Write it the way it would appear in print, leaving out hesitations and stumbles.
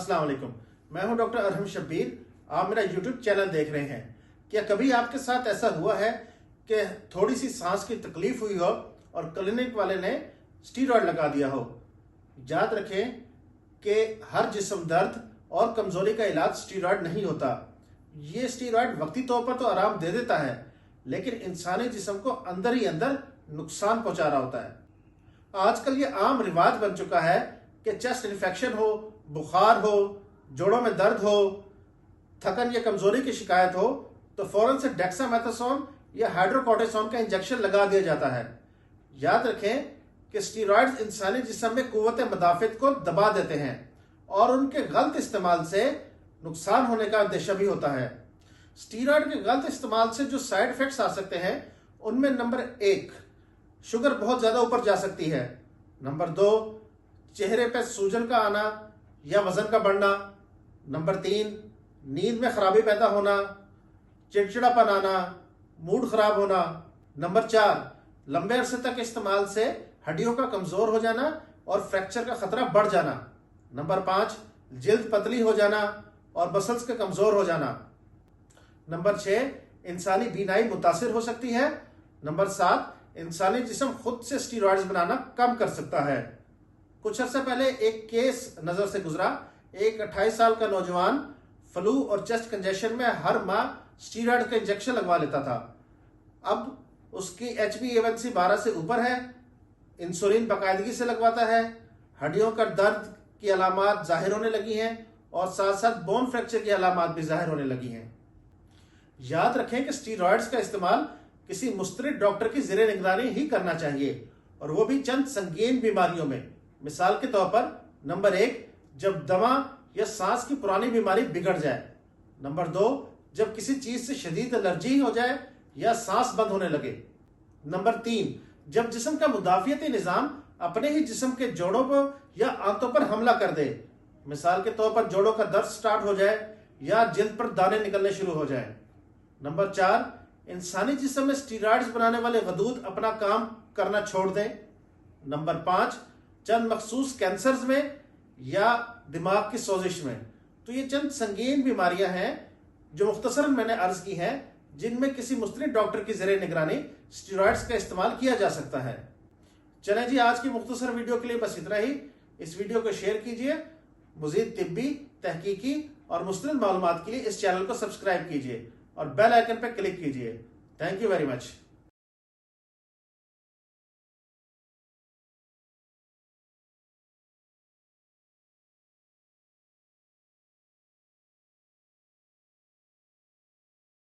السلام علیکم، میں ہوں ڈاکٹر ارحم شبیر۔ آپ میرا یوٹیوب چینل دیکھ رہے ہیں۔ کیا کبھی آپ کے ساتھ ایسا ہوا ہے کہ تھوڑی سی سانس کی تکلیف ہوئی ہو اور کلینک والے نے اسٹیرائڈ لگا دیا ہو؟ یاد رکھیں کہ ہر جسم درد اور کمزوری کا علاج اسٹیرائڈ نہیں ہوتا۔ یہ اسٹیرائڈ وقتی طور پر تو آرام دے دیتا ہے، لیکن انسانی جسم کو اندر ہی اندر نقصان پہنچا رہا ہوتا ہے۔ آج کل یہ عام رواج بن چکا ہے کہ چیسٹ انفیکشن ہو، بخار ہو، جوڑوں میں درد ہو، تھکن یا کمزوری کی شکایت ہو تو فوراً سے ڈیکسامیتھاسون یا ہائیڈروکورٹیسون کا انجیکشن لگا دیا جاتا ہے۔ یاد رکھیں کہ اسٹیرائڈز انسانی جسم میں قوت مدافعت کو دبا دیتے ہیں اور ان کے غلط استعمال سے نقصان ہونے کا اندیشہ بھی ہوتا ہے۔ اسٹیرائڈ کے غلط استعمال سے جو سائیڈ ایفیکٹس آ سکتے ہیں ان میں نمبر 1، شوگر بہت زیادہ اوپر جا سکتی ہے۔ نمبر 2، چہرے پہ سوجن کا آنا یا وزن کا بڑھنا۔ نمبر 3، نیند میں خرابی پیدا ہونا، چڑچڑاپن آنا، موڈ خراب ہونا۔ نمبر 4، لمبے عرصے تک استعمال سے ہڈیوں کا کمزور ہو جانا اور فریکچر کا خطرہ بڑھ جانا۔ نمبر 5، جلد پتلی ہو جانا اور مسلز کا کمزور ہو جانا۔ نمبر 6، انسانی بینائی متاثر ہو سکتی ہے۔ نمبر 7، انسانی جسم خود سے اسٹیرائڈز بنانا کم کر سکتا ہے۔ کچھ عرصہ پہلے ایک کیس نظر سے گزرا۔ ایک 28 سال کا نوجوان فلو اور چیسٹ کنجیشن میں ہر ماہ اسٹیرائڈ کا انجیکشن لگوا لیتا تھا۔ اب اس کی HbA1c 12 سے اوپر ہے، انسولین باقاعدگی سے لگواتا ہے، ہڈیوں کا درد کی علامات ظاہر ہونے لگی ہیں اور ساتھ ساتھ بون فریکچر کی علامات بھی ظاہر ہونے لگی ہیں۔ یاد رکھیں کہ اسٹیرائڈز کا استعمال کسی مسترد ڈاکٹر کی زیر نگرانی ہی کرنا چاہیے، اور وہ بھی چند سنگین بیماریوں میں۔ مثال کے طور پر نمبر 1، جب دمہ یا سانس کی پرانی بیماری بگڑ جائے۔ نمبر 2، جب کسی چیز سے شدید الرجی ہو جائے یا سانس بند ہونے لگے۔ نمبر 3، جب جسم کا مدافعتی نظام اپنے ہی جسم کے جوڑوں پر یا آنتوں پر حملہ کر دے۔ مثال کے طور پر جوڑوں کا درد سٹارٹ ہو جائے یا جلد پر دانے نکلنے شروع ہو جائیں۔ نمبر 4، انسانی جسم میں اسٹیرائڈز بنانے والے غدود اپنا کام کرنا چھوڑ دیں۔ نمبر 5، چند مخصوص کینسرز میں یا دماغ کی سوزش میں۔ تو یہ چند سنگین بیماریاں ہیں جو مختصراً میں نے عرض کی ہیں، جن میں کسی مستند ڈاکٹر کی زیر نگرانی اسٹیرائڈز کا استعمال کیا جا سکتا ہے۔ چلیں جی، آج کی مختصر ویڈیو کے لیے بس اتنا ہی۔ اس ویڈیو کو شیئر کیجئے۔ مزید طبی، تحقیقی اور مستند معلومات کے لیے اس چینل کو سبسکرائب کیجئے اور بیل آئیکن پر کلک کیجئے۔ Thank you very much.